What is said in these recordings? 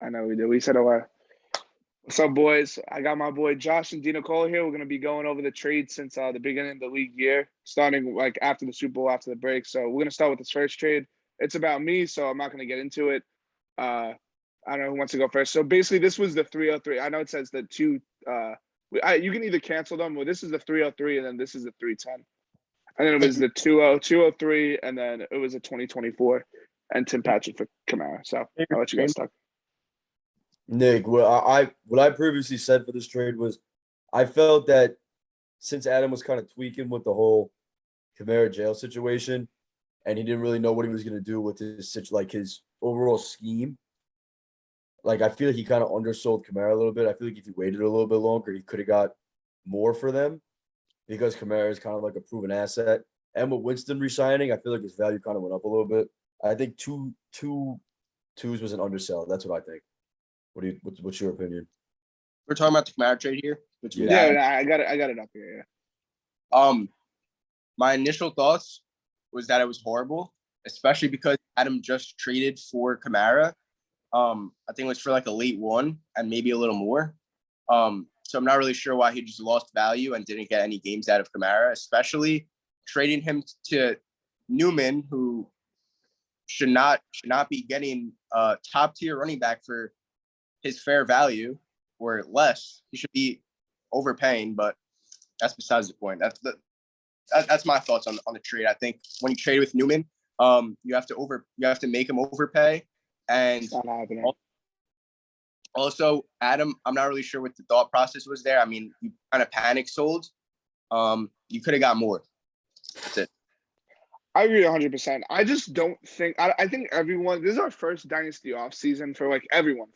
I know we did. We said a lot. What's up, boys? I got my boy Josh and DiNicola here. We're going to be going over the trade since the beginning of the league year, starting like after the Super Bowl, after the break. So we're going to start with this first trade. It's about me, so I'm not going to get into it. I don't know who wants to go first. So basically, this was the 303. I know it says the two. You can either cancel them, or this is the 303, and then this is the 310. And then it was the 203, and then it was a 2024, and Tim Patrick for Kamara. So I'll let you guys talk. Nick, what I previously said for this trade was I felt that since Adam was kind of tweaking with the whole Kamara jail situation, and he didn't really know what he was going to do with his overall scheme. Like, I feel like he kind of undersold Kamara a little bit. I feel like if he waited a little bit longer, he could have got more for them because Kamara is kind of like a proven asset. And with Winston resigning, I feel like his value kind of went up a little bit. I think two twos was an undersell. That's what I think. What's your opinion? We're talking about the Kamara trade here. Yeah, I got it up here. Yeah. My initial thoughts was that it was horrible, especially because Adam just traded for Kamara. I think it was for like a late one and maybe a little more. So I'm not really sure why he just lost value and didn't get any games out of Kamara, especially trading him to Newman, who should not be getting a top tier running back for his fair value or less. He should be overpaying, but that's besides the point. That's my thoughts on the trade. I think when you trade with Newman, you have to make him overpay. And also, Adam, I'm not really sure what the thought process was there. I mean, you kind of panic sold. You could have got more. That's it. I agree 100%. I just don't think – I think everyone – this is our first dynasty offseason for, like, everyone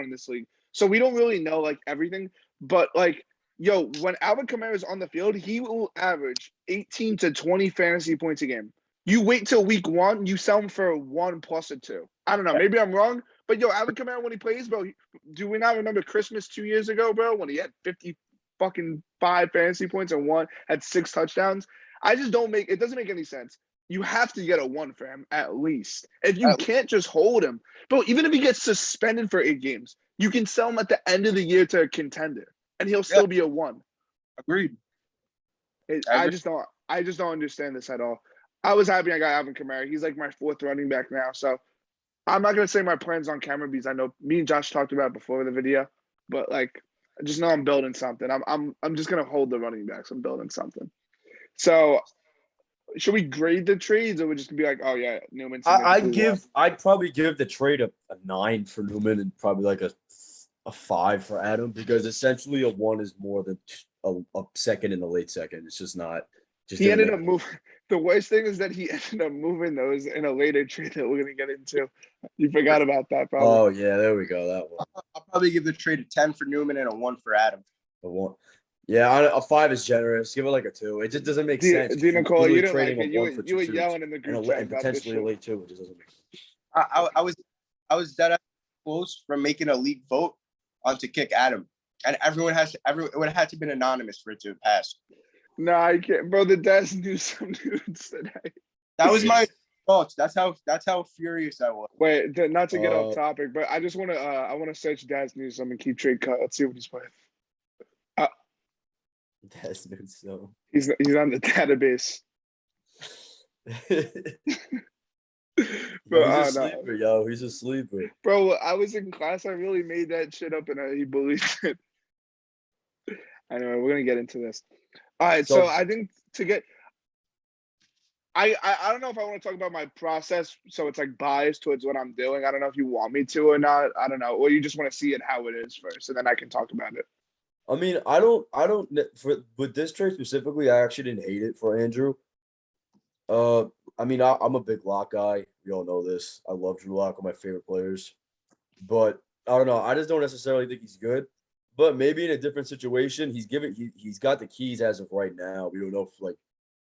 in this league. So we don't really know, like, everything. But, like, when Alvin Kamara is on the field, he will average 18 to 20 fantasy points a game. You wait till week 1, you sell him for 1 plus a 2. I don't know. Maybe I'm wrong. But, Alvin Kamara, when he plays, bro, do we not remember Christmas 2 years ago, bro, when he had 5 fantasy points and had 6 touchdowns? I just it doesn't make any sense. You have to get a 1 for him at least. If you can't just hold him. Bro, even if he gets suspended for 8 games, you can sell him at the end of the year to a contender, and he'll still be a 1. Agreed. I just don't understand this at all. I was happy I got Alvin Kamara. He's like my 4th running back now. So I'm not gonna say my plans on camera because I know me and Josh talked about it before the video. But like, I just know I'm building something. I'm just gonna hold the running backs. I'm building something. So should we grade the trades, or we're just gonna be like, oh yeah, Newman? I'd probably give the trade a 9 for Newman and probably like a 5 for Adam, because essentially a 1 is more than a second in the late second. It's just not. He ended up moving. The worst thing is that he ended up moving those in a later trade that we're gonna get into. You forgot about that, probably. Oh yeah, there we go. That one. I'll probably give the trade a 10 for Newman and a 1 for Adam. A 1. Yeah, a 5 is generous. Give it like a 2. It just doesn't make sense. DiNicola, you didn't like it. You were yelling in the group chat and potentially a late 2. It just doesn't make I sense. was that close from making a league vote on to kick Adam, and it would have had to been anonymous for it to pass. No, I can't, bro. The Des knew some dudes today. That was my thoughts. That's how furious I was. Wait, not to get off topic, but I just want to I want to search Des news. So I'm gonna keep trade cut. Let's see what he's playing. Des news, so he's on the database. Bro, he's a sleeper, yo. He's a sleeper. Bro, I was in class. I really made that shit up, and he believed it. Anyway, we're gonna get into this. All right, so I think I don't know if I want to talk about my process, so it's like biased towards what I'm doing. I don't know if you want me to or not. I don't know, or you just want to see it how it is first, and then I can talk about it. I mean, with this trade specifically, I actually didn't hate it for Andrew. I mean, I'm a big Lock guy. We all know this. I love Drew Lock, one of my favorite players. But I don't know. I just don't necessarily think he's good. But maybe in a different situation, he's got the keys as of right now. We don't know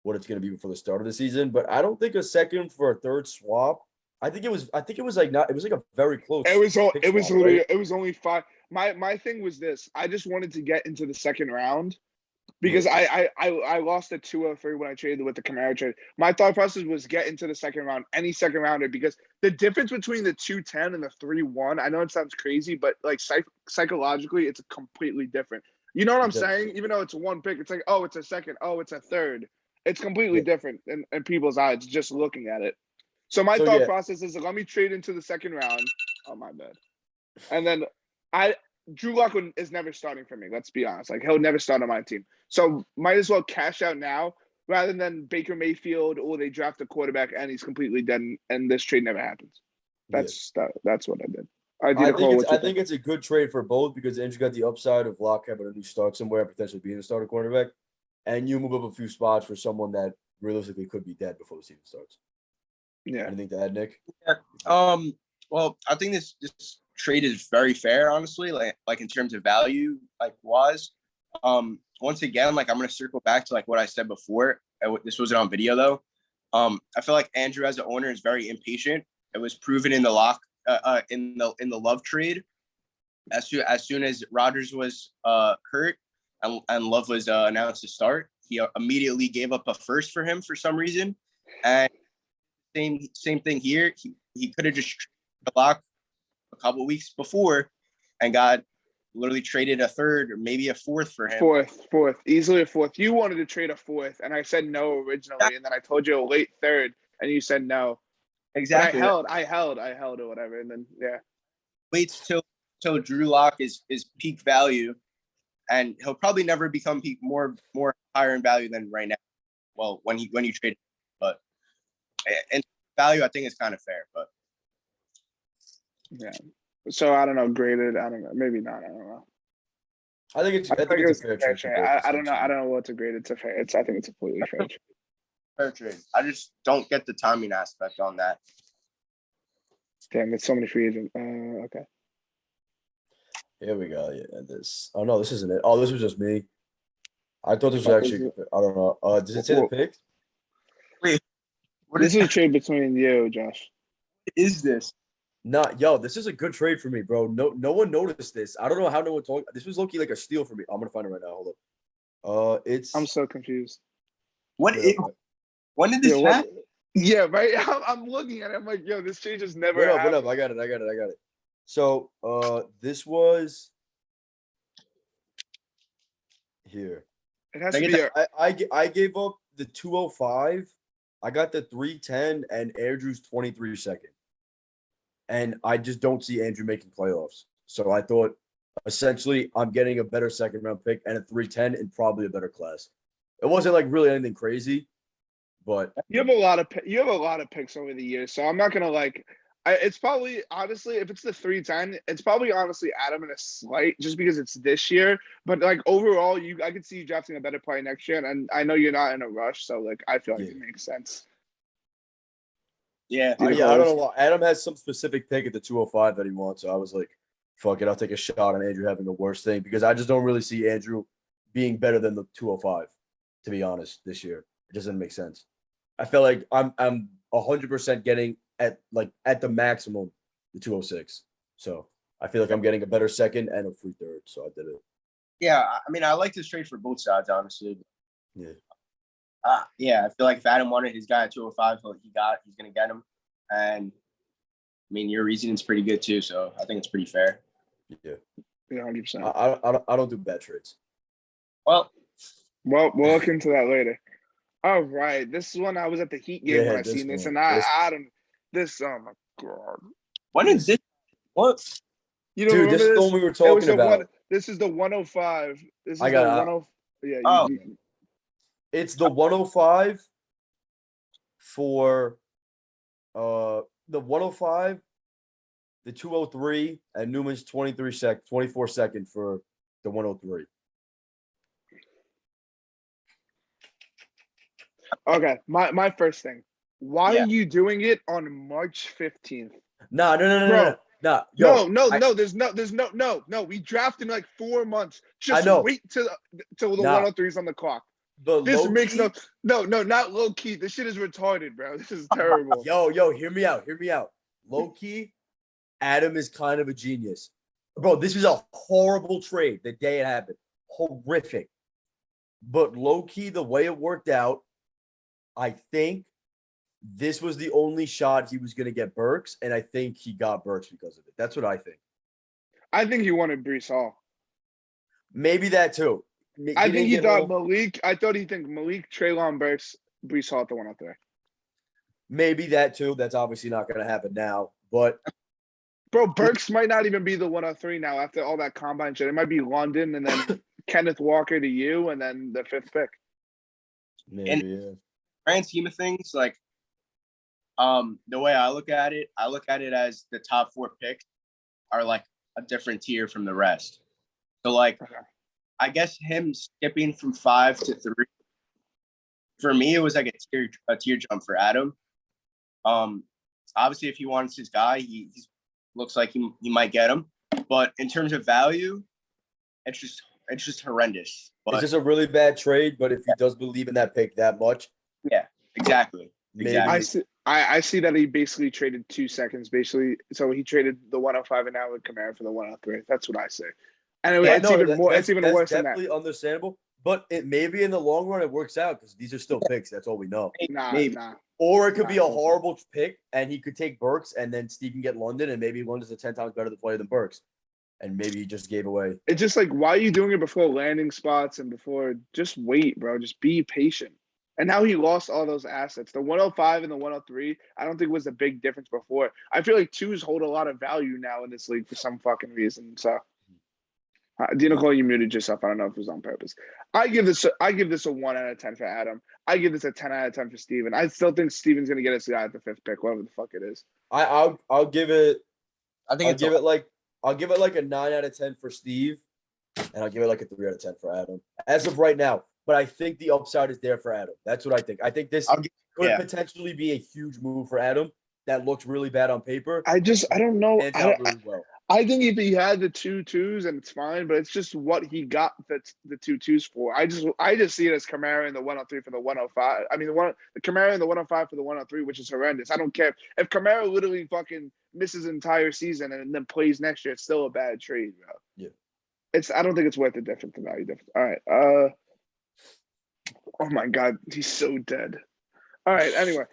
what it's going to be before the start of the season. But I don't think a second for a third swap. I think it was like a very close. It was only 5. My thing was this. I just wanted to get into the second round. because I lost a 203 when I traded with the Camaro trade. My thought process was get into the second round, any second rounder, because the difference between the 210 and the 3-1, I know it sounds crazy, but like psychologically, it's completely different. You know what I'm saying? Even though it's one pick, it's like, oh, it's a second, oh, it's a third. It's completely Yeah. different in people's eyes just looking at it. So my thought process is let me trade into the second round. Oh, my bad. And then Drew Lock is never starting for me. Let's be honest. Like, he'll never start on my team. So might as well cash out now rather than Baker Mayfield or they draft a quarterback and he's completely dead and this trade never happens. That's what I did. I think it's a good trade for both because Andrew got the upside of Lock having a new start somewhere, potentially being a starter quarterback, and you move up a few spots for someone that realistically could be dead before the season starts. Yeah. Anything to add, Nick? Yeah. Well, I think this trade is very fair, honestly. Like in terms of value, like wise. Once again, like I'm gonna circle back to like what I said before. This wasn't on video though. I feel like Andrew as an owner is very impatient. It was proven in the Lock in the Love trade. As soon as Rodgers was hurt and Love was announced to start, he immediately gave up a first for him for some reason. And same thing here. He could have just traded Lock a couple weeks before and got literally traded a third or maybe a fourth for him. Fourth, easily a fourth. You wanted to trade a fourth, and I said no originally, and then I told you a late third, and you said no. Exactly. But I held or whatever, and then waits till Drew Lock is peak value, and he'll probably never become more higher in value than right now. Well, when you trade, but and value I think is kind of fair, but yeah. So I don't know, graded. I don't know, maybe not. I don't know. I think it's a fair trade. I don't know what to grade. It's a fair. I think it's a completely fair trade. Fair trade. I just don't get the timing aspect on that. Damn, it's so many free agents. Okay. Here we go. Yeah, this. Oh no, this isn't it. Oh, this was just me. I thought this was actually. I don't know. Does it say the pick? Wait, this is a trade between you, Josh. What is this? Yo, this is a good trade for me, bro. No one noticed this. I don't know how no one told. This was low-key like a steal for me. I'm gonna find it right now. Hold up. I'm so confused. When did this happen? Yeah, right. I'm looking at it. I'm like, yo, this trade just never happened. Wait up. I got it. So, this was here. It has to be. I gave up the 205. I got the 310 and Andrew's 23 second. And I just don't see Andrew making playoffs. So I thought essentially I'm getting a better second round pick and a 310 and probably a better class. It wasn't like really anything crazy, but you have a lot of picks over the years. So I'm not gonna like. It's probably honestly, if it's the 310, it's probably honestly Adam in a slight just because it's this year. But like overall, I could see you drafting a better player next year, and I know you're not in a rush, so like I feel like it makes sense. Yeah. I don't know why. Adam has some specific pick at the 205 that he wants. So I was like, fuck it, I'll take a shot on Andrew having the worst thing because I just don't really see Andrew being better than the 205, to be honest, this year. It doesn't make sense. I feel like I'm 100% getting at the maximum the 206. So I feel like I'm getting a better second and a free third. So I did it. Yeah, I mean, I like this trade for both sides, honestly. Yeah. Yeah, I feel like if Adam wanted his guy at 205, he's going to get him. And, I mean, your reasoning's pretty good, too. So I think it's pretty fair. Yeah. 100%. I don't do bad trades. Well, we'll look into that later. All right. This is when I was at the Heat game when I seen this. And I don't – oh, my God. When is this? What? You don't remember this is the one we were talking about. This is the 105. This is I got the 105. Yeah. It's the 105 for the 105, the 203, and Newman's 24 second for the 103. Okay, my first thing. Why are you doing it on March 15th? No. There's no. We drafted in like 4 months. Just wait till the 103's on the clock. But this makes no, not low key. This shit is retarded, bro. This is terrible. Yo, hear me out. Low key, Adam is kind of a genius. Bro, this was a horrible trade the day it happened. Horrific. But low key, the way it worked out, I think this was the only shot he was going to get Burks, and I think he got Burks because of it. That's what I think. I think he wanted Brees Hall. Maybe that too. I think he thought Malik. I thought he'd think Malik, Treylon Burks, Brees Hall at the 103. Maybe that too. That's obviously not going to happen now. But bro, Burks might not even be the 103 now after all that combine shit. It might be London and then Kenneth Walker to you and then the 5th pick. Maybe, yeah. Grand scheme of things, like the way I look at it as the top 4 picks are like a different tier from the rest. So like, I guess him skipping from 5 to 3, for me, it was like a tier jump for Adam. Obviously, if he wants his guy, he looks like he might get him. But in terms of value, it's just horrendous. But it's just a really bad trade. But if he does believe in that pick that much, yeah, exactly. I see that he basically traded 2 seconds, basically. So he traded the 105 and now with Kamara for the 103. That's what I say. And it's even worse than that. Definitely understandable. But it maybe in the long run it works out because these are still picks. That's all we know. Nah. Or it could be a horrible pick, and he could take Burks, and then Steve can get London, and maybe London's a 10 times better player than Burks, and maybe he just gave away. It's just like, why are you doing it before landing spots and before? Just wait, bro. Just be patient. And now he lost all those assets. The 105 and the 103, I don't think was a big difference before. I feel like 2s hold a lot of value now in this league for some fucking reason. So, DiNicola, you muted yourself. I don't know if it was on purpose. I give this a 1 out of 10 for Adam. I give this a 10 out of 10 for Steven. I still think Steven's gonna get us guy at the 5th pick, whatever the fuck it is. I'll give it. I think I'll give it like a 9 out of 10 for Steve, and I'll give it like a 3 out of 10 for Adam as of right now. But I think the upside is there for Adam. That's what I think. I think this could potentially be a huge move for Adam. That looks really bad on paper. I don't know. Really well. I think if he had the 2 2s and it's fine, but it's just what he got the 2 2s for. I just see it as Kamara in the 103 for the 105. I mean the Kamara in the 105 for the 103, which is horrendous. I don't care if Kamara literally fucking misses an entire season and then plays next year. It's still a bad trade, bro. Yeah. I don't think it's worth the difference in value difference. All right. Oh my God, he's so dead. All right. Anyway.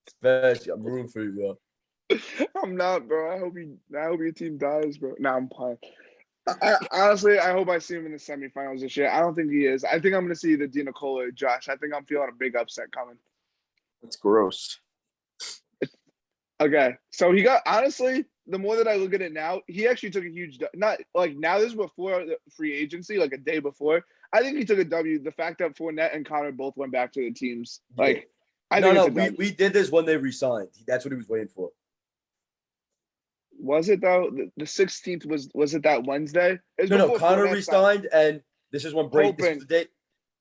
Especially, I'm rooting for you, bro. I'm not, bro. I hope your team dies, bro. Nah, I'm playing. Honestly, I hope I see him in the semifinals this year. I don't think he is. I think I'm going to see the DiNicola or Josh. I think I'm feeling a big upset coming. That's gross. Okay, so he got, honestly, the more that I look at it now, he actually took a huge, not like now, this is before the free agency, like a day before. I think he took a W. The fact that Fournette and Connor both went back to the teams, like, I think we did this when they resigned. That's what he was waiting for. Was it though? The 16th was it that Wednesday? No. Connor resigned, and this is when Brady. This was the day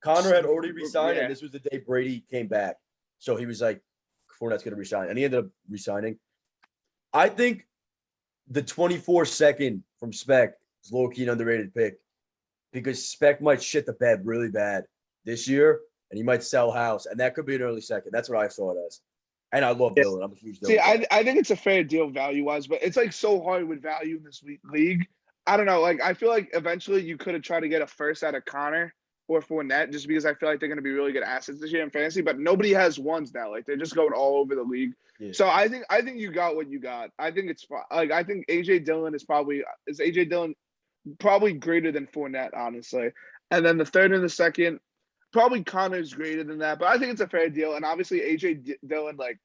Connor had already resigned, and this was the day Brady came back. So he was like, Fournette's going to resign, and he ended up resigning. I think the 24-second from Speck is low-key an underrated pick because Speck might shit the bed really bad this year, and he might sell house, and that could be an early second. That's what I saw it as. And I love Dylan. I'm a huge Dylan. See, I think it's a fair deal value-wise, but it's like so hard with value in this league. I don't know. Like, I feel like eventually you could have tried to get a first out of Connor or Fournette just because I feel like they're going to be really good assets this year in fantasy, but nobody has ones now. Like, they're just going all over the league. Yeah. So I think you got what you got. I think it's like, I think AJ Dillon is AJ Dillon probably greater than Fournette, honestly. And then the third and the second, probably Connor's greater than that, but I think it's a fair deal. And obviously AJ Dillon, like,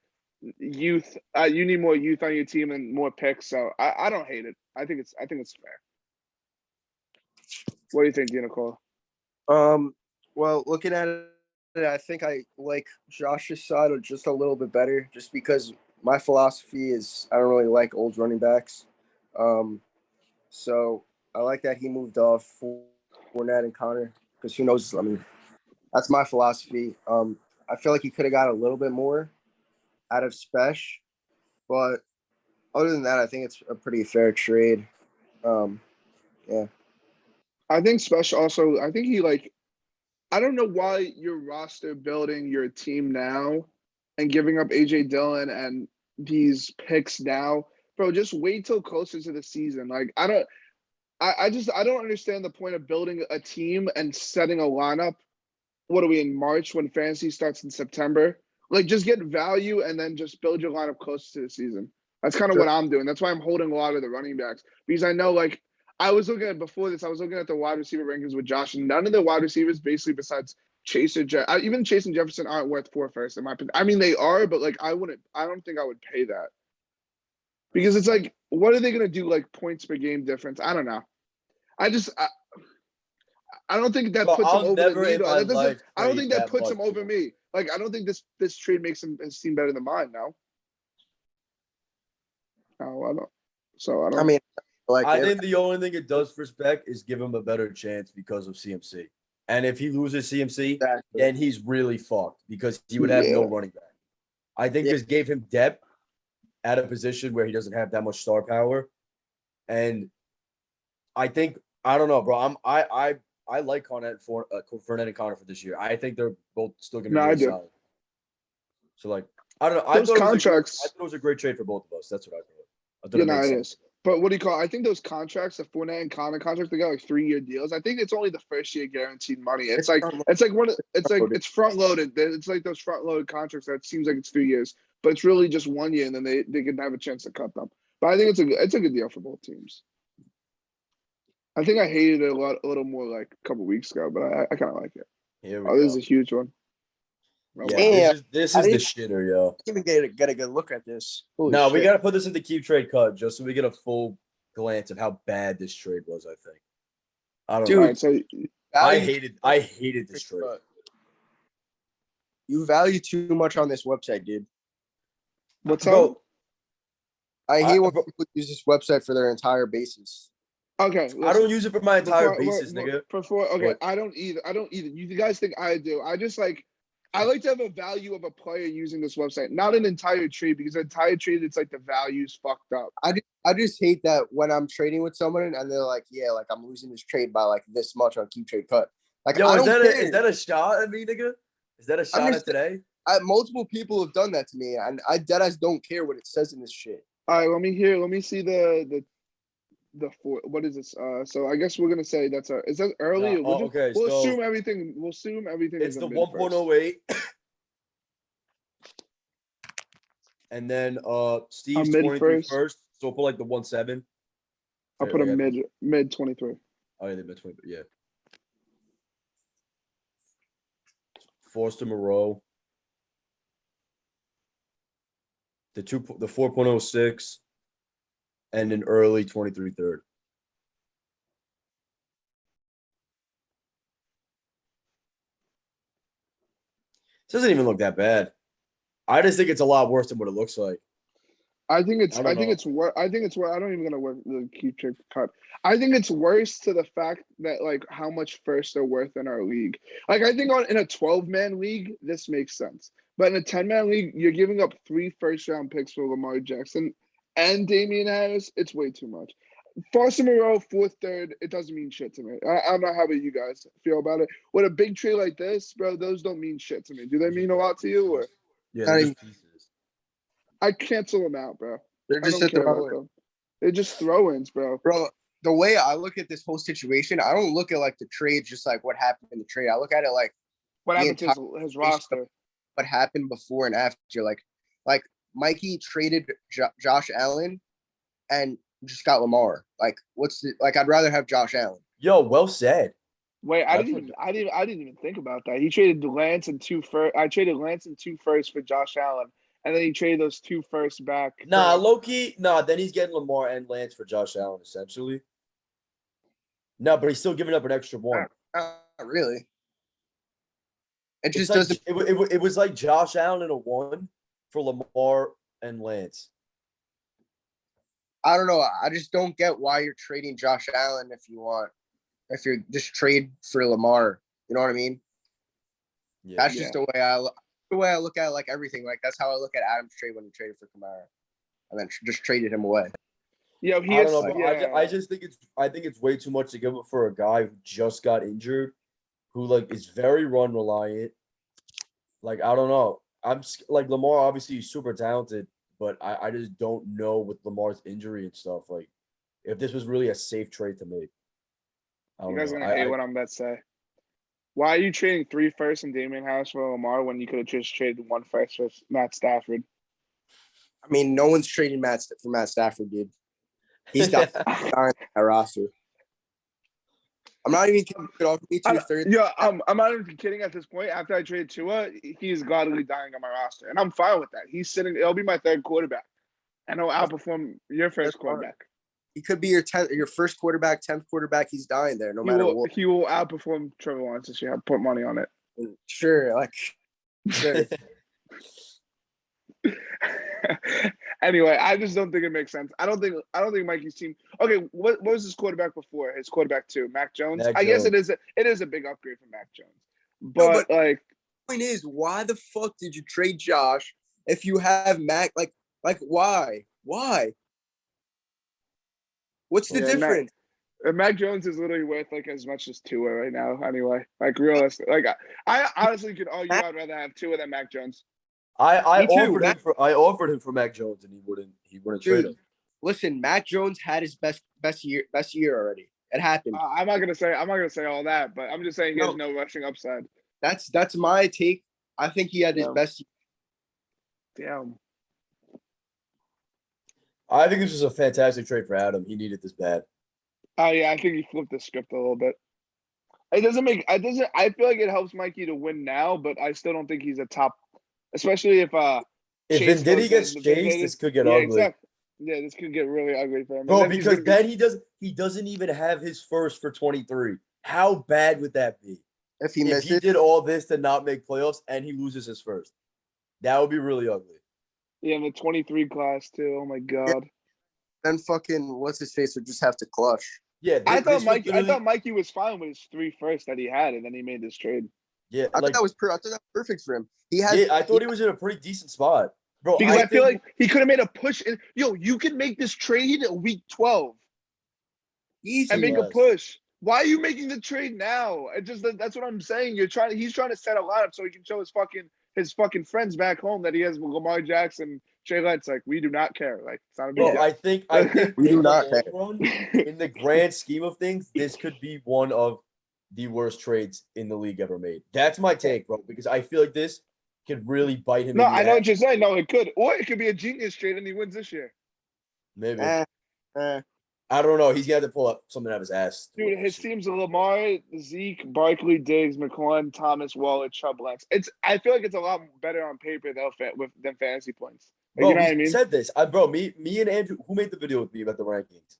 youth, you need more youth on your team and more picks. So I don't hate it. I think it's fair. What do you think, DiNicola? Well, looking at it, I think I like Josh's side just a little bit better, just because my philosophy is I don't really like old running backs. So I like that he moved off Fournette and Connor because who knows? I mean, that's my philosophy. I feel like he could have got a little bit more out of Spesh, but other than that, I think it's a pretty fair trade. Yeah. I think Spesh also, I think he I don't know why you're roster building your team now and giving up AJ Dillon and these picks now. Bro, just wait till closer to the season. Like I don't understand the point of building a team and setting a lineup. What are we in March when fantasy starts in September? Like just get value and then just build your lineup closer to the season. That's kind of what I'm doing. That's why I'm holding a lot of the running backs because I know like I was looking at before this, I was looking at the wide receiver rankings with Josh, and none of the wide receivers basically besides Chase or even Chase and Jefferson aren't worth 4 first in my opinion. I mean they are, but like I don't think I would pay that. Because it's like, what are they gonna do like points per game difference? I don't know. I just I don't think that Bro, puts him I'll over the never in needle. my That doesn't. life I don't trade think that that puts much, him over bro. me. Like I don't think this trade makes him seem better than mine now. No, I don't. So I I don't. mean, like I think the only thing it does for Spec is give him a better chance because of CMC. And if he loses CMC, exactly. then he's really fucked because he would have no Yeah. running back. I think Yeah. this gave him depth at a position where he doesn't have that much star power. And I think I don't know, bro. I like Fournette and Connor for this year. I think they're both still gonna be No, I really do. solid. So like I don't know. Those I contracts. thought it was a great trade for both of us. That's what I thought. I thought Yeah, it no, made it sense. is. But what do you call it? I think those contracts, the Fournette and Connor contracts, they got like 3-year deals. I think it's only the first year guaranteed money. It's like it's front loaded. It's like those front loaded contracts that seems like it's 3 years, but it's really just 1 year, and then they can have a chance to cut them. But I think it's a good deal for both teams. I think I hated it a little more like a couple weeks ago, but I kind of like it. Here we Oh, this go. is a huge one. Oh, Yeah, wow. this I is the didn't- shitter, yo. even get a good look at this. Holy No, we shit. gotta put this in the keep trade cut just so we get a full glance of how bad this trade was. I think. I don't Dude, All know. right, so I value hated this trade. You value too much on this website, dude. what's Bro, up? I hate when bro, people use this website for their entire basis. Okay, I listen. don't use it for my entire Before, basis, nigga. okay, But I don't either. You guys think I do? I like to have a value of a player using this website, not an entire trade, because an entire trade, it's like the value's fucked up. I just hate that when I'm trading with someone and they're like, yeah, like I'm losing this trade by like this much on keep trade cut. Like, yo, I is don't care. is that a shot at me, nigga? Is that a shot at today? Multiple people have done that to me, and I deadass don't care what it says in this shit. All right, let me see the four. What is this? So I guess we're gonna say is that early? No, okay, We'll so assume everything. We'll assume everything it's is the in mid first. 1.08. And then Steve's mid 23 first. first. So we'll put like the 1.7. I'll put a mid 23. Oh, yeah, the mid 20. Yeah. Forster Moreau. The 4.06 and an early 23 third. This doesn't even look that bad. I just think it's a lot worse than what it looks like. I think it's I don't know. I think it's I don't even gonna work the keep trade cut. I think it's worse to the fact that like how much first they're worth in our league. Like I think in a 12-man league, this makes sense. But in a 10-man league, you're giving up 3 first-round picks for Lamar Jackson and Damian Harris. It's way too much. Foster Moreau, 4th, 3rd, it doesn't mean shit to me. I don't know how about you guys feel about it. With a big trade like this, bro, those don't mean shit to me. Do they mean a lot to you? Or Yeah, they're just pieces. I cancel them out, bro. They're I just don't at the care about them. They're just throw-ins, bro. Bro, the way I look at this whole situation, I don't look at like the trade, just like what happened in the trade. I look at it like What happened to his roster? what happened before and after. Like Mikey traded Josh Allen and just got Lamar. Like, I'd rather have Josh Allen. Yo, well said. Wait, I didn't even think about that. He traded Lance and 2 first. I traded Lance and 2 first for Josh Allen, and then he traded those 2 first back. Nah, low-key, then he's getting Lamar and Lance for Josh Allen, essentially. No, but he's still giving up an extra one. Not really. It just like, doesn't. It was like Josh Allen in a 1 for Lamar and Lance. I don't know. I just don't get why you're trading Josh Allen if you're just trade for Lamar. You know what I mean? Yeah. That's just the way I look at like everything. Like that's how I look at Adam's trade when he traded for Kamara, and then just traded him away. Yeah, I don't know, but I just think it's way too much to give up for a guy who just got injured, who like is very run reliant. Like I don't know. Like Lamar. Obviously, he's super talented, but I just don't know with Lamar's injury and stuff. Like if this was really a safe trade to make. I You don't guys know. are gonna hate what I'm about to say. Why are you trading 3 firsts and Damian Harris for Lamar when you could have just traded 1 first for Matt Stafford? I mean, no one's trading for Matt Stafford, dude. He's dying on that roster. I'm not even kidding. You could offer me 2 thirds. Yeah, I'm not even kidding at this point. After I trade Tua, he's godly dying on my roster, and I'm fine with that. He's sitting. It'll be my 3rd quarterback, and he'll outperform your first quarterback. He could be your first quarterback, 10th quarterback. He's dying there, no matter what. He will outperform Trevor Lawrence this year. I put money on it. Sure, sure. Anyway, I just don't think it makes sense. I don't think Mikey's team. Okay, what was his quarterback before? His quarterback 2, Mac Jones. Mac I guess Jones. it is a big upgrade for Mac Jones. But like, the point is, why the fuck did you trade Josh if you have Mac? Like why? Why? What's the difference? Mac Jones is literally worth like as much as Tua right now. Anyway, like realistic. Like I honestly could argue I'd rather have Tua than Mac Jones. I offered him for Mac Jones and he wouldn't trade him. Listen, Mac Jones had his best year already. It happened. I'm not gonna say all that, but I'm just saying he has no rushing upside. That's my take. I think he had his best. Damn. I think this was a fantastic trade for Adam. He needed this bad. Oh yeah, I think he flipped the script a little bit. I feel like it helps Mikey to win now, but I still don't think he's a top, especially if Venditti gets chased, this could get ugly. Exactly. Yeah, this could get really ugly for him. Bro, because then he doesn't even have his first for 23. How bad would that be? If he did all this to not make playoffs and he loses his first. That would be really ugly. Yeah, in the 23 class too. Oh my god. Yeah. Then fucking what's his face would just have to clutch. Yeah, I thought Mikey was fine with his 3 firsts that he had, and then he made this trade. Yeah, I thought that was perfect for him. I thought he was in a pretty decent spot, bro. Because I feel like he could have made a push. You can make this trade week 12. Easy. And make a push. Why are you making the trade now? That's what I'm saying. He's trying to set a lineup so he can show his fucking friends back home that he has Lamar Jackson, Trey Lance. Like, we do not care. Like, it's not a big deal. I think we do not care. In the grand scheme of things, this could be one of the worst trades in the league ever made. That's my take, bro, because I feel like this could really bite him. No, I know what you're saying. No, it could. Or it could be a genius trade and he wins this year. Maybe. I don't know. He's got to pull up something out of his ass. Dude, his team's Lamar, Zeke, Barkley, Diggs, McLaurin, Thomas, Waller, Chubb, Lex. I feel like it's a lot better on paper than fantasy points. Like, bro, you know what I mean? Said this. Bro, me and Andrew, who made the video with me about the rankings?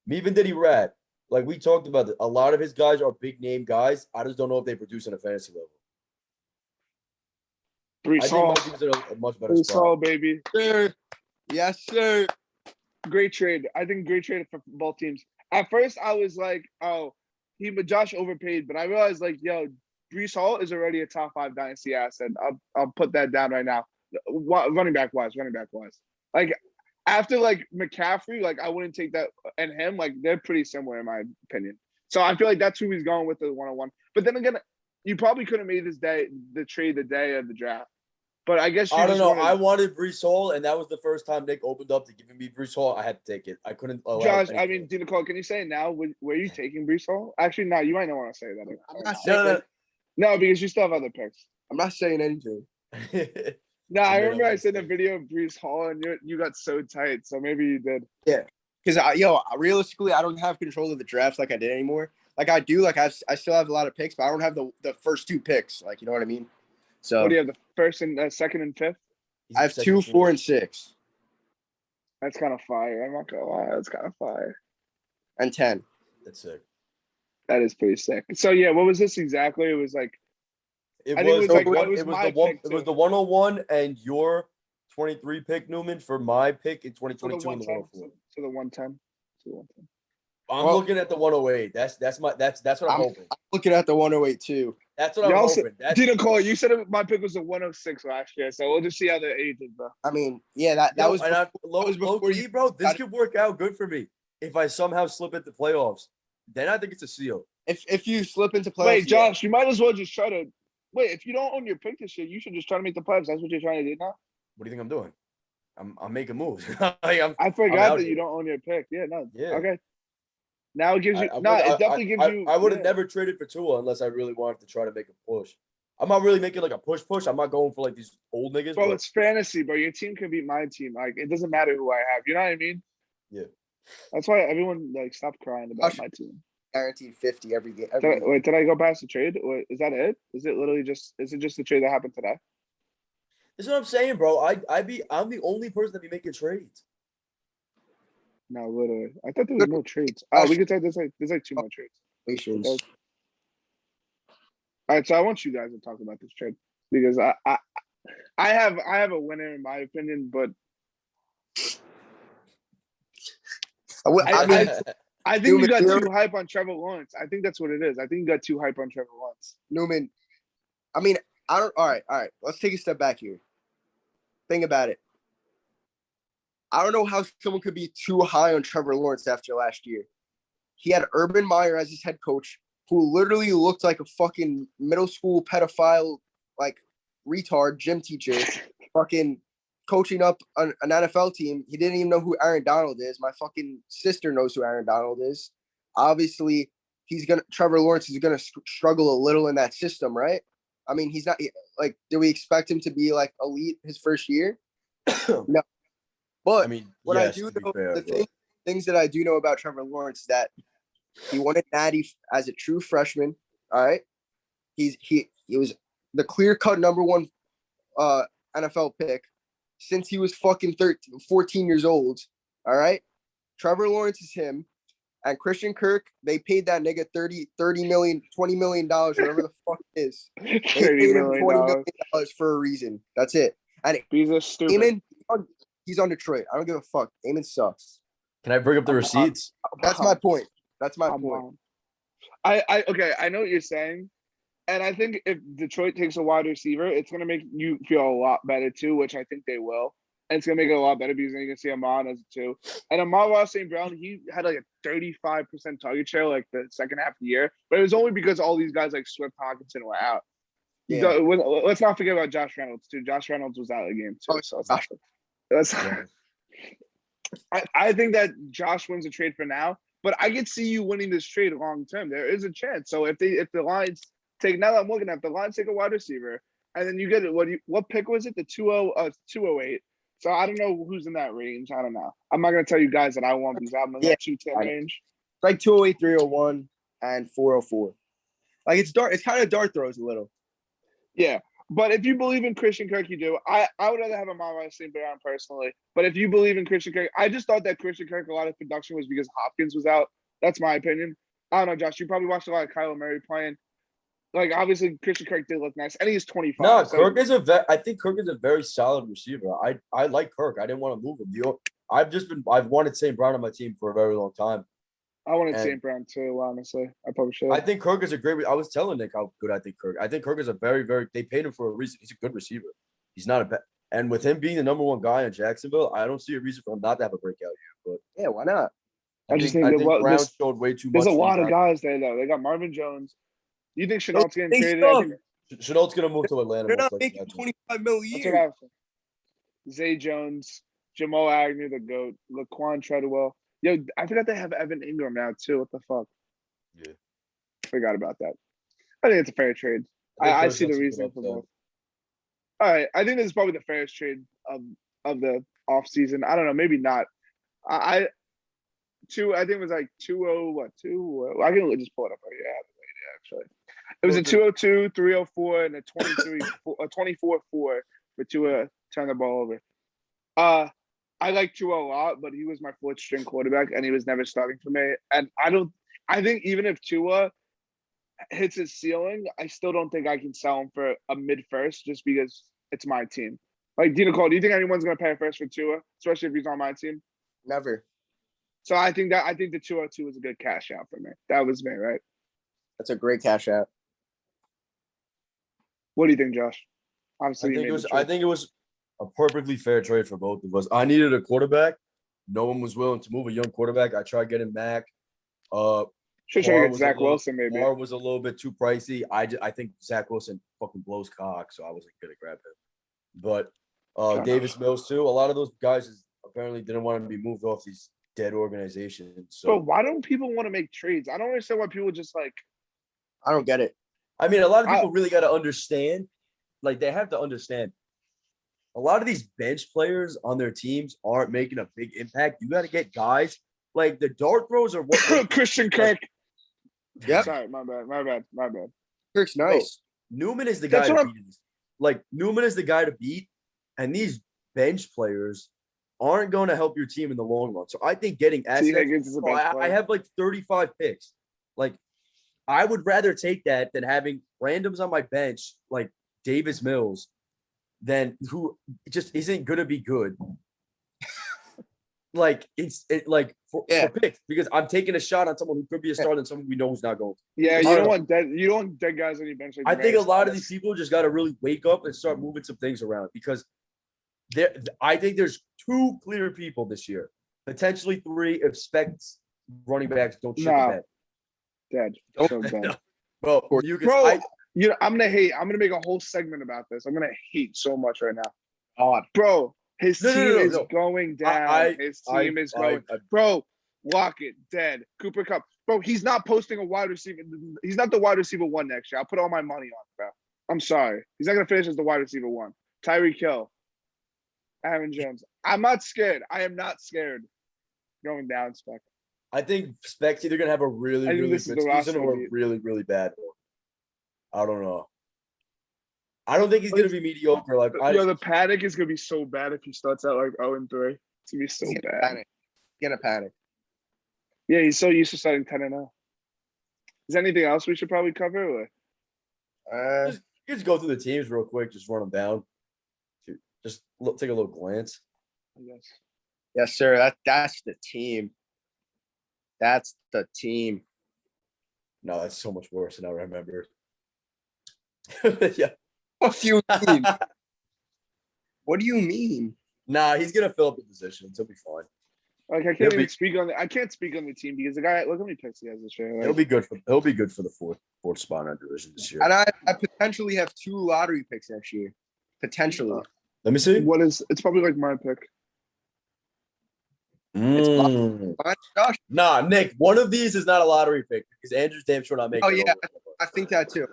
Me and Venditti Rad. Like, we talked about it. A lot of his guys are big name guys. I just don't know if they produce on a fantasy level. Brees Hall. I think Mikey's in a much better Brees spot. Hall, baby. Sir. Yes, sir. Great trade. I think great trade for both teams. At first, I was like, Josh overpaid, but I realized, like, yo, Brees Hall is already a top 5 dynasty asset. I'll put that down right now. Running back wise. Like, after, like, McCaffrey, like, I wouldn't take that, and him, like, they're pretty similar in my opinion. So I feel like that's who he's going with the 101. But then again, you probably could have made the trade the day of the draft. But I guess I don't know. I wanted Brees Hall, and that was the first time Nick opened up to giving me Brees Hall. I had to take it. I couldn't allow Josh, I mean, DiNicola, can you say it now? Were you taking Brees Hall? Actually, no, you might not want to say that. I'm not saying No, because you still have other picks. I'm not saying anything. No, I remember I said a video of Brees Hall, and you got so tight. So maybe you did. Yeah, because realistically, I don't have control of the drafts like I did anymore. Like I do. Like I still have a lot of picks, but I don't have the first 2 picks. Like, you know what I mean? So what do you have? The first and second and fifth? I have 2, 4, and 6. That's kind of fire. I'm not gonna lie. That's kind of fire. And 10. That's sick. That is pretty sick. So yeah, what was this exactly? It was like it was the 101 and your 23 pick, Newman, for my pick in 2022 and the 104. So the 110. I'm looking at the 108. That's what I'm hoping. I'm looking at the 108 too. That's what I'm hoping. DiNicola, you said my pick was the 106 last year, so we'll just see how the ages, bro. I mean, yeah, that was before you, bro. This could work out good for me if I somehow slip at the playoffs. Then I think it's a seal. If you slip into playoffs, Wait, Josh, you might as well just try to wait. If you don't own your pick this year, you should just try to make the playoffs. That's what you're trying to do now. What do you think I'm doing? I'm making moves. I'm forgot out that here. you don't own your pick. Yeah, no. Yeah. Okay. Now it gives you I it definitely gives you. I would have yeah. never traded for Tua unless I really wanted to try to make a push. I'm not really making like a push. I'm not going for like these old niggas. Bro, but it's fantasy, bro. Your team can beat my team. Like it doesn't matter who I have. You know what I mean? yeah. That's why everyone like stop crying about my team. guaranteed 50 every game. Did I go past the trade? Wait, is that it? Is it just the trade that happened today? That's what I'm saying, bro. I'm the only person that be making trades. No, literally. I thought there was more trades. Oh, we could say there's like 2 more trades. All right, so I want you guys to talk about this trade because I have a winner in my opinion, but I think you got too hype on Trevor Lawrence. I think that's what it is. I think you got too hype on Trevor Lawrence. Newman, I mean, I don't. All right. Let's take a step back here. Think about it. I don't know how someone could be too high on Trevor Lawrence after last year. He had Urban Meyer as his head coach, who literally looked like a fucking middle school pedophile, like retard gym teacher, fucking coaching up an NFL team. He didn't even know who Aaron Donald is. My fucking sister knows who Aaron Donald is. Obviously, Trevor Lawrence is gonna struggle a little in that system, right? I mean, he's not like. Do we expect him to be like elite his first year? No. But I mean, what yes, I do to be know, fair, the things that I do know about Trevor Lawrence is that he won a natty as a true freshman. All right, he was the clear-cut number one NFL pick since he was fucking 14 years old. All right, Trevor Lawrence is him, and Christian Kirk. They paid that nigga $30 million, $20 million, whatever the fuck it is. They paid him $20 million for a reason. That's it. And He's a stupid. Damon, he's on Detroit. I don't give a fuck. Damon sucks. Can I bring up the receipts? That's my point. That's my point. Okay, I know what you're saying. And I think if Detroit takes a wide receiver, it's going to make you feel a lot better too, which I think they will. And it's going to make it a lot better because then you can see Ahmad as a 2. And Ahmad St. Brown, he had like a 35% target share like the second half of the year. But it was only because all these guys like Swift Hawkinson were out. Yeah. Let's not forget about Josh Reynolds too. Josh Reynolds was out of the game too. I think that Josh wins the trade for now, but I could see you winning this trade long term. There is a chance. So if the Lions take, now that I'm looking at, the Lions take a wide receiver, and then you get it. What pick was it? The 208. So I don't know who's in that range. I don't know. I'm not gonna tell you guys that I want these. I'm in that 210 range. Like 208, 301, and 404. Like it's dark. It's kind of dart throws a little. Yeah. But if you believe in Christian Kirk, you do. I would rather have Amon-Ra St. Brown personally. But if you believe in Christian Kirk, I just thought that Christian Kirk, a lot of production was because Hopkins was out. That's my opinion. I don't know, Josh. You probably watched a lot of Kyler Murray playing. Like, obviously, Christian Kirk did look nice. And he's 25. No, so. I think Kirk is a very solid receiver. I like Kirk. I didn't want to move him. I've wanted St. Brown on my team for a very long time. I wanted St. Brown too, honestly. I probably should. I think Kirk is a great. I was telling Nick how good I think Kirk. I think Kirk is a very, very. They paid him for a reason. He's a good receiver. He's not a bad. And with him being the number one guy in Jacksonville, I don't see a reason for him not to have a breakout year. But yeah, why not? I think Brown showed way too much. There's a lot of guys there though. They got Marvin Jones. You think Chenault's getting traded? Chenault's gonna move to Atlanta. They're not making $25 million a year. Zay Jones, Jamal Agnew, the GOAT, Laquan Treadwell. Yo, I forgot they have Evan Ingram now too. What the fuck? Yeah, forgot about that. I think it's a fair trade. I see the reason for both. All right, I think this is probably the fairest trade of the offseason. I don't know, maybe not. I think it was like 202. I can just pull it up right here. I have it right here, actually. It was a 202, 304, and a 24-4 for Tua turn the ball over. I like Tua a lot, but he was my 4th string quarterback, and he was never starting for me. And I think even if Tua hits his ceiling, I still don't think I can sell him for a mid-first just because it's my team. Like, DiNicola, do you think anyone's going to pay a first for Tua, especially if he's on my team? Never. So I think the 202 is a good cash out for me. That was me, right? That's a great cash out. What do you think, Josh? Obviously, I think it was a perfectly fair trade for both of us. I needed a quarterback. No one was willing to move a young quarterback. I tried getting Mac. Should try to get Zach Wilson, maybe. Carr was a little bit too pricey. I think Zach Wilson fucking blows cock, so I wasn't gonna grab him. But Davis Mills too. A lot of those guys apparently didn't want to be moved off these dead organizations. So But why don't people want to make trades? I don't understand why people just like. I don't get it. I mean, a lot of people really got to understand. Like they have to understand. A lot of these bench players on their teams aren't making a big impact. You got to get guys like the dart throws are what Christian Kirk. Yep. Sorry, my bad. Kirk's nice. Newman is the guy to beat. Like Newman is the guy to beat, and these bench players aren't going to help your team in the long run. So I think getting assets. I have like 35 picks. Like I would rather take that than having randoms on my bench like Davis Mills, than who just isn't going to be good. Like for picks, because I'm taking a shot on someone who could be a star than someone we know who's not going. Yeah, you don't want dead guys on your bench. I think a lot of these people just got to really wake up and start moving some things around, because I think there's 2 clear people this year, potentially 3 if Specs running backs don't shit the bed. Dead. So dead. Bro, I'm gonna hate. I'm gonna make a whole segment about this. I'm gonna hate so much right now. Odd. Bro, his team is going down. His team is going. Bro, Lockett, dead. Cooper Kupp. Bro, he's not posting a wide receiver. He's not the wide receiver 1 next year. I'll put all my money on it, bro. I'm sorry. He's not going to finish as the wide receiver 1. Tyreek Hill. Aaron Jones. I'm not scared. I am not scared. Going down, Spec. I think Spec's either going to have a really, really good season or a really, really bad one. I don't know. I don't think he's going to be mediocre. Like, the panic is going to be so bad if he starts out like 0-3. It's going to be so bad. Panic. He's going to panic. Yeah, he's so used to starting 10-0. Is there anything else we should probably cover? Or? Just go through the teams real quick. Just run them down. Just take a little glance. Yes. Yes, sir. That's the team. That's the team. No, that's so much worse than I remember. Yeah. What do you mean? What do you mean? Nah, he's gonna fill up the positions. He'll be fine. Like I can't even speak on I can't speak on the team because the guy. Look how many picks he has this year. Like, He'll be good for the fourth spot in our division this year. And I potentially have 2 lottery picks next year. Potentially. Let me see. It's probably like my pick. Josh. Nah, Nick. One of these is not a lottery pick because Andrew's damn sure not making. Oh yeah, I think that too.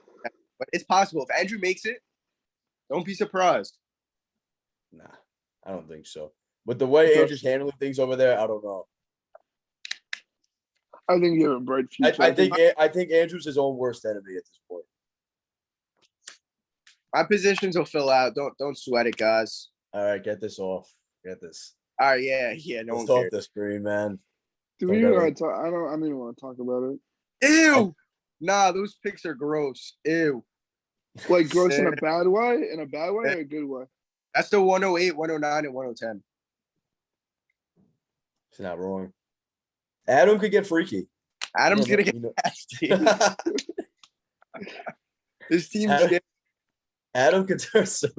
But it's possible if Andrew makes it. Don't be surprised. Nah, I don't think so. With the way Andrew's handling things over there, I don't know. I think you have a bright future. I think Andrew's his own worst enemy at this point. My positions will fill out. Don't sweat it, guys. All right, get this off. Get this. All right, yeah. No one off cares. the screen, man. Do we want to talk? I don't even want to talk about it. Ew. Nah, those picks are gross. Ew. Like gross in a bad way? In a bad way or a good way? That's the 108, 109, and 110. It's not wrong. Adam could get freaky. Adam's gonna get nasty. His team's Adam could turn some.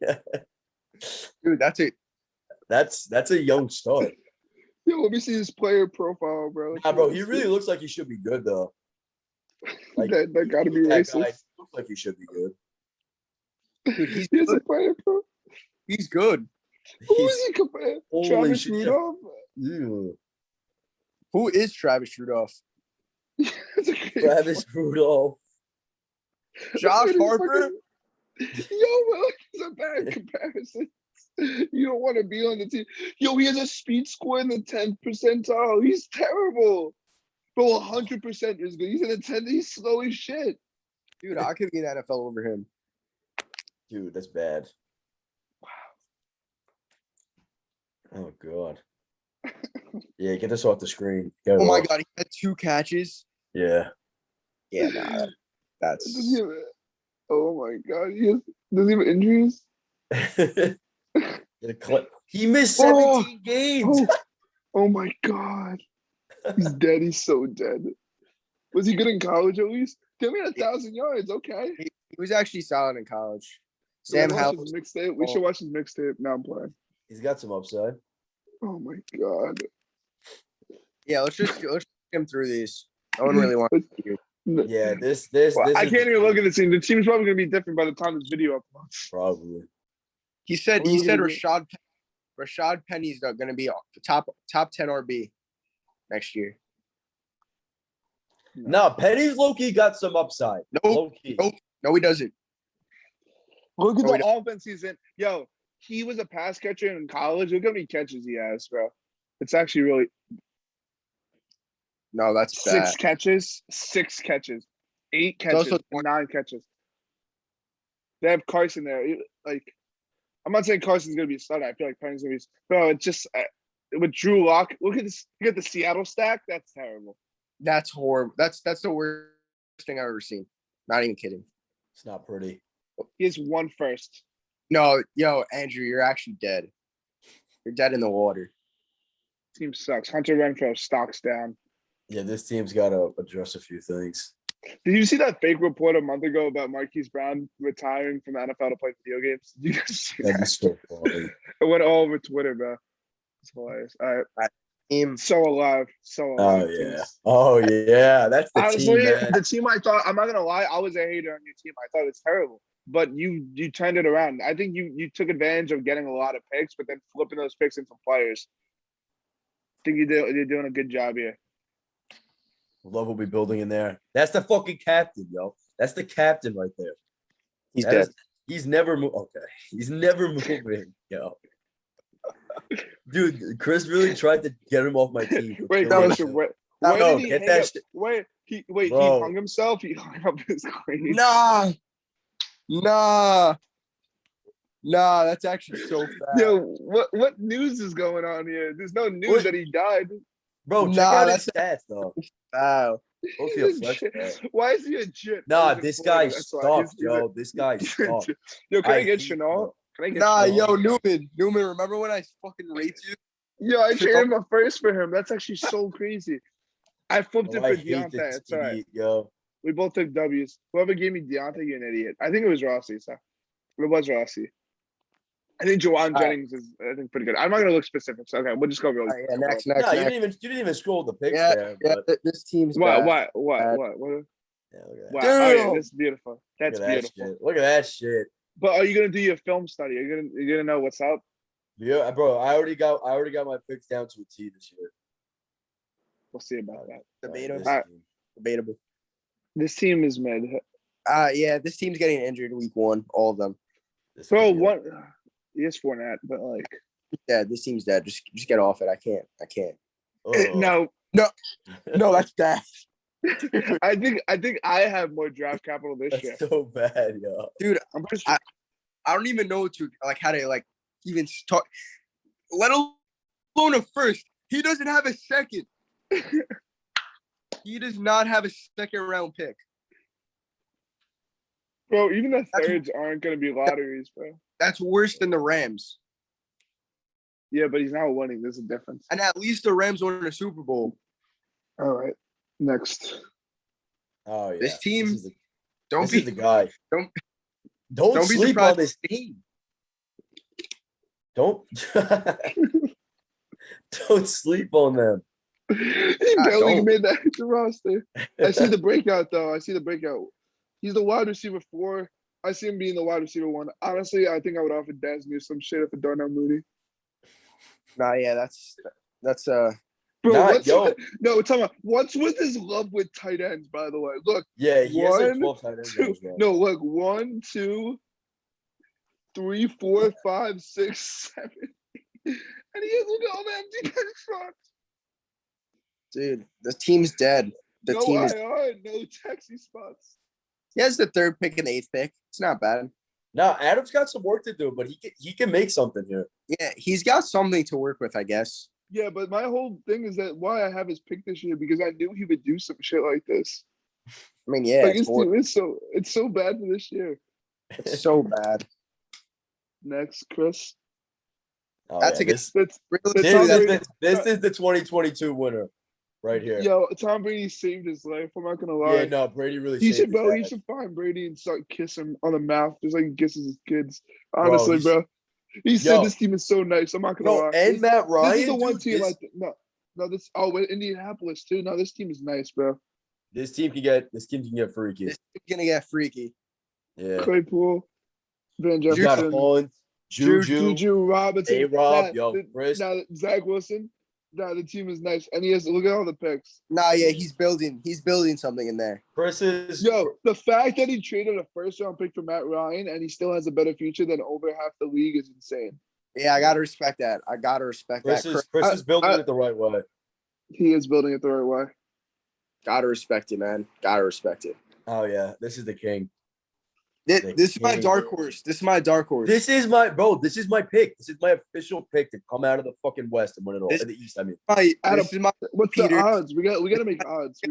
Yeah. Dude, that's it. That's a young start. Yo, let me see his player profile, bro. Nah, bro, he really looks like he should be good though. Like, that gotta be racist. Looks like he should be good. Dude, he's a player, bro. He's good. Who is he compared? Travis Rudolph? Ew. Who is Travis Rudolph? Travis Rudolph. Josh Harper? Yo, bro, it's a bad comparison. You don't want to be on the team. Yo, he has a speed score in the 10th percentile. He's terrible. Bro, 100% is good. He's in the 10th. He's slow as shit. Dude, I could be in NFL over him. Dude, that's bad. Wow. Oh, God. Yeah, get this off the screen. Oh, my God. He had 2 catches. Yeah. Yeah, nah. That's. Oh, my God. Does he have injuries? He missed 17 games. Oh, my God. He's dead. He's so dead. Was he good in college at least? Give me 1,000 yards. Okay. He was actually solid in college. Sam Howell. We should watch his mixtape. Now I'm playing. He's got some upside. Oh my God. Yeah, let's him through these. No one really wants to. Yeah, this Well, this I is can't the even look team, at the team. The team's probably gonna be different by the time this video uploads. probably. He said What are we gonna do? Rashad Penny's going to be top 10 RB next year. No, Penny's low-key got some upside. Nope. Low-key. No, he doesn't. Look at No, the offense he's in. Yo, he was a pass catcher in college. Look how many catches he has, bro. It's actually really No, that's bad. 6 catches, 8 catches, also 9 catches. They have Carson there. Like, I'm not saying Carson's gonna be a stud. I feel like Penny's gonna be. Bro, it's just with Drew Lock. Look at this. Look at the Seattle stack. That's terrible. That's horrible. That's the worst thing I've ever seen. Not even kidding. It's not pretty. He has 1 first. No, yo, Andrew, you're actually dead. You're dead in the water. Team sucks. Hunter Renfro stocks down. Yeah, this team's got to address a few things. Did you see that fake report a month ago about Marquise Brown retiring from the NFL to play video games? Did you guys see That'd be that? so funny. It went all over Twitter, bro. It's hilarious. All right. Team. So alive. Oh yeah. Oh yeah. That's the Honestly, team, man. the team I thought, I'm not gonna lie, I was a hater on your team. I thought it was terrible. But you turned it around. I think you took advantage of getting a lot of picks, but then flipping those picks into players. I think you're doing a good job here. Love what we're building in there. That's the fucking captain, yo. That's the captain right there. He's That dead. is- he's never moving. Okay. He's never moving, yo. Dude, Chris really tried to get him off my team. for Wait, killing listen, him. where No, did he get hang that up? shit. He Bro. hung himself. He hung up his clean. Nah. That's actually so bad. Yo, what news is going on here? There's no news What? that he died. Bro, check Nah, out his stats, though. Wow. Okay, He's a flex jit. that. Why is he a jit? Nah, He's in this Florida, guy that's why. sucks, He's yo. This guy a sucks. jit. Yo, can I get hate Chanel? him. Can I get Nah, Chanel? yo, Newman, remember when I fucking raped you? Yo, I traded my first for him. That's actually so crazy. I flipped Oh, it I for hate Deontay. this It's all right. idiot, yo. We both took W's. Whoever gave me Deontay, you're an idiot. I think it was Rossi. So it was Rossi. I think Jawan Jennings is, I think, pretty good. I'm not gonna look specifics. Okay, we'll just go really. Yeah, next. No, you didn't even scroll the picks Yeah, there. yeah, But this team's What? bad. What? Bad. Wow. yeah, look at that. Oh yeah, Damn. this is beautiful. That's Look at that beautiful. shit. Look at that shit. But are you gonna do your film study? You're gonna know what's up? Yeah, bro. I already got my picks down to a T this year. We'll see about that. Debatable. This Alright. team. Debatable. This team is mid. Yeah, this team's getting injured week 1, all of them. This Bro, could be what? Yes, Fournette, but like, Yeah, this team's dead. Just get off it. I can't. Oh. no. No, that's bad. I think I have more draft capital this year. That's so bad, yo. Dude, I'm pretty sure. I don't even know how to even start, let alone a first. He doesn't have a second. He does not have a second round pick. Bro, even the That's- thirds aren't gonna be lotteries, bro. That's worse than the Rams. Yeah, but he's not winning. There's a difference. And at least the Rams won a Super Bowl. All right, next. Oh yeah. This team- This is the, Don't this be is the guy. don't- Don't don't be sleep surprised- on this team. Don't don't sleep on them. He barely don't. made that to roster. I see the breakout though. He's the wide receiver 4. I see him being the wide receiver 1. Honestly, I think I would offer Daz some shit if it Darnell Mooney. Nah, yeah, that's Bro, Nah, what's yo. no, tell me what's with his love with tight ends, by the way. Look, Yeah, he has like One, 12 tight ends. two, as well. no, look, 1, 2, 3, 4, 5, 6, 7. And he has look at all the empty bench spots. dude. The team's dead. The No team is. IR, no taxi spots. He has the 3rd pick and the 8th pick. It's not bad. No, Adam's got some work to do, but he can make something here. Yeah, he's got something to work with, I guess. Yeah, but my whole thing is that why I have his pick this year because I knew he would do some shit like this. I mean, yeah, Like it's, his team is it's so bad for this year. it's so bad. Next, Chris. Oh, That's yeah, a good- this, Realistically, this is the 2022 winner right here. Yo, Tom Brady saved his life. I'm not gonna lie. Yeah, no, Brady really He saved should, his bro. He ass. should find Brady and start kiss him on the mouth, just like he kisses his kids. Bro, Honestly, he's- bro. He said Yo. this team is so nice. I'm not gonna No, lie. and Matt Ryan. This is the one dude, team this, I think. No, No, with Indianapolis too. No, this team is nice, bro. This team can get freaky. This is gonna get freaky. Yeah. Claypool, Van You got Jefferson, Hunt, Juju, Juju Robinson, A-Rob, Chris. Zach Wilson. Nah, the team is nice, and he has look at all the picks. Nah, yeah, he's building something in there. Chris is The fact that he traded a first-round pick for Matt Ryan and he still has a better future than over half the league is insane. Yeah, I gotta respect that. I gotta respect Chris that. is building it the right way. He is building it the right way. Gotta respect it, man. Gotta respect it. Oh yeah, this is the king. This is my dark horse. This is my dark horse. This is my pick. This is my official pick to come out of the fucking West and win it all. In the East, I mean. Adam, this is my what's Peter. the odds? We gotta make odds.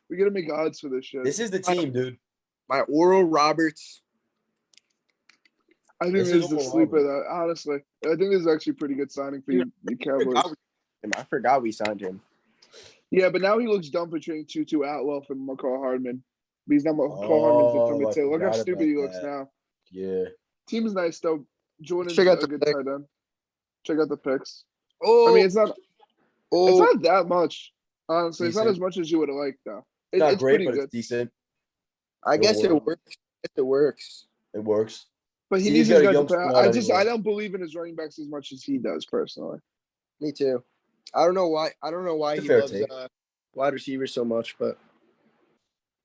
We gotta make odds for this shit. This is the team, dude. My Oral Roberts. I think this is the sleeper, though. Honestly, I think this is actually a pretty good signing for you, the Cowboys. I forgot we signed him. Yeah, but now he looks dumb for trading Tutu Atwell for McCall Hardman. But he's not McCall Hardman's a Look how stupid he looks now. Yeah. Team is nice though. Jordan's Check out a the good pick. tight end. Check out the picks. Oh, I mean, it's not that much. Honestly, it's not Decent. as much as you would have liked though. It's not great, pretty but good. it's decent. I guess it works. It works. It works. But he He's needs his got a guys young to pass. squad I anyway. don't believe in his running backs as much as he does personally. Me too. I don't know why. It's a He fair loves take. wide receivers so much, but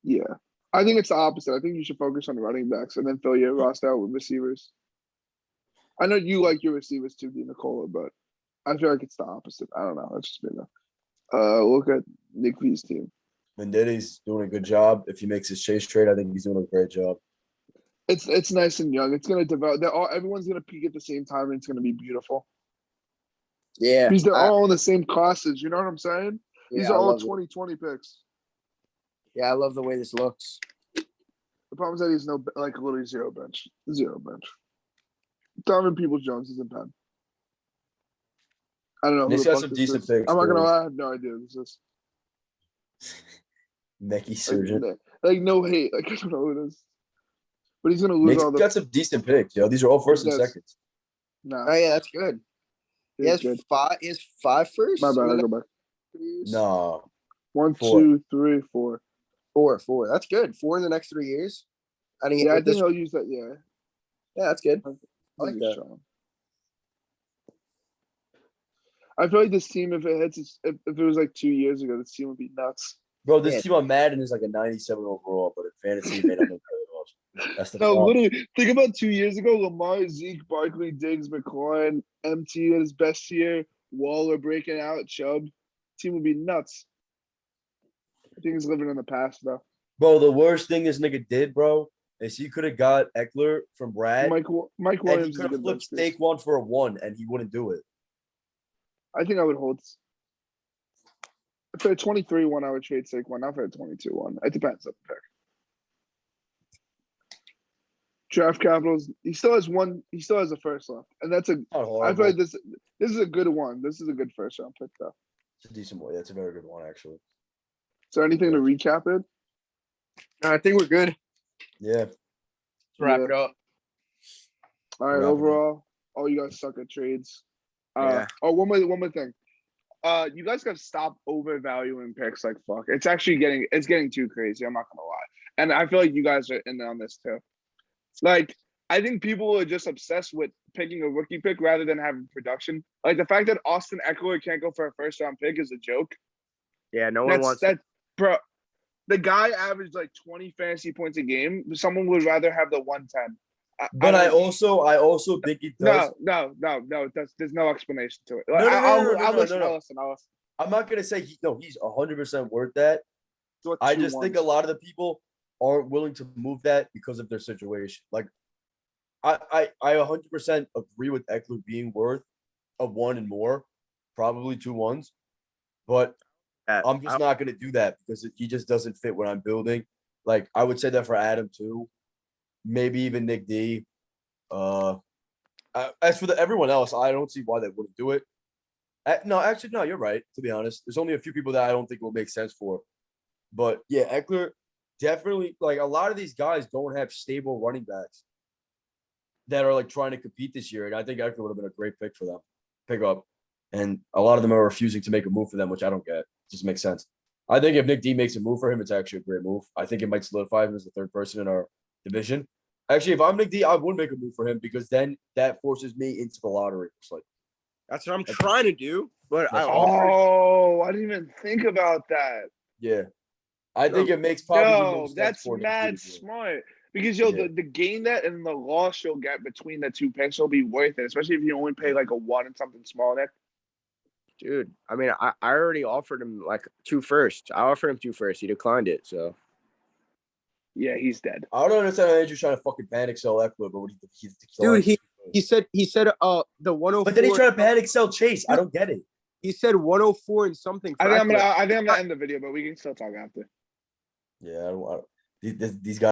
Yeah. I think it's the opposite. I think you should focus on running backs and then fill your roster out with receivers. I know you like your receivers too, DiNicola, but I feel like it's the opposite. I don't know. That's just me though. Look at Nick V's team. Venditti's doing a good job. If he makes his Chase trade, I think he's doing a great job. It's nice and young. It's gonna develop. Everyone's gonna peak at the same time, and it's gonna be beautiful. yeah, Because they're all in the same classes. You know what I'm saying? These I are all love it. 2020 picks. Yeah, I love the way this looks. The problem is that he's literally zero bench. Donovan Peoples-Jones is in pen. I don't know. And he's who the got fuck some this decent is. picks, I'm not gonna too. lie. I have no idea who this is. Mickey Surgeon. No hate. I don't know who it is. But he's gonna lose Nick's all the. got some decent picks, yo. These are all first and Yes. seconds. Nah, Oh yeah, that's good. He has good. five. He has five first. My bad. I'll go back. No. 1, Four. 2, 3, 4. Four. That's good. 4 in the next 3 years. I think. Yeah, I think he'll use that. Yeah, Yeah, that's good. I like he's that. strong. I feel like this team, if it was like 2 years ago, this team would be nuts. Bro, this Yeah. team on Madden is like a 97 overall, but in fantasy, it may not look very much. That's the No, problem. literally, think about 2 years ago. Lamar, Zeke, Barkley, Diggs, McLaurin, MT at his best year. Waller breaking out. Chubb. Team would be nuts. I think he's living in the past though. Bro, the worst thing this nigga did, bro, is he could have got Eckler from Brad, Mike and he Williams is a could have good flipped bench piece. Saquon for a 1, and he wouldn't do it. I think I would hold. For a 23-1, I would trade Saquon. Not for a 22-1. It depends on the pick. Draft capitals. He still has one. He still has a first left, and that's a. Not I horrible. feel like this is a good one. This is a good first round pick, though. It's a decent one. That's a very good one, actually. Is there anything to recap it? I think we're good. Yeah. Let's wrap it up. All right. Wrap it up. Overall, all you guys suck at trades. Yeah. Oh, one more thing. You guys got to stop overvaluing picks like fuck. It's actually getting too crazy. I'm not gonna lie, and I feel like you guys are in on this too. Like, I think people are just obsessed with picking a rookie pick rather than having production. Like the fact that Austin Eckler can't go for a first round pick is a joke. Yeah, no one wants. Bro. The guy averaged like 20 fantasy points a game. Someone would rather have the 110. But I also think it does. No. There's no explanation to it. No. I'll listen. I'm not gonna say he's 100% worth that. So I just think a lot of the people aren't willing to move that because of their situation. Like, I 100% agree with Eckler being worth a 1 and more, probably 2 1s, but I'm just not gonna do that because he just doesn't fit what I'm building. Like, I would say that for Adam too, maybe even Nick D. As for everyone else, I don't see why they wouldn't do it. No, you're right. To be honest, there's only a few people that I don't think will make sense for. But yeah, Eckler definitely, like, a lot of these guys don't have stable running backs that are like trying to compete this year, and I think Eckler would have been a great pick for them. Pick up. and a lot of them are refusing to make a move for them, which I don't get. It just makes sense. I think if Nick D makes a move for him, it's actually a great move. I think it might solidify him as the third person in our division. Actually, if I'm Nick D, I would make a move for him because then that forces me into the lottery. It's like That's what I'm trying to do. But I That's- offered. Oh, I didn't even think about that. yeah, I think it makes probably the Yo, most sense that's for Nick D mad to do it. smart. Because Yeah. the gain that and the loss you'll get between the two picks will be worth it, especially if you only pay like a one and something small Nick. Dude, I mean, I already offered him like 2 firsts. I offered him 2 firsts. He declined it. So Yeah, he's dead. I don't understand how Andrew's trying to fucking panic sell Eckler, but what he dude, he said the 104. But then he's trying to panic sell Chase. I don't get it. He said 104 and something. I think I'm gonna end the video, but we can still talk after. Yeah, I don't, these guys.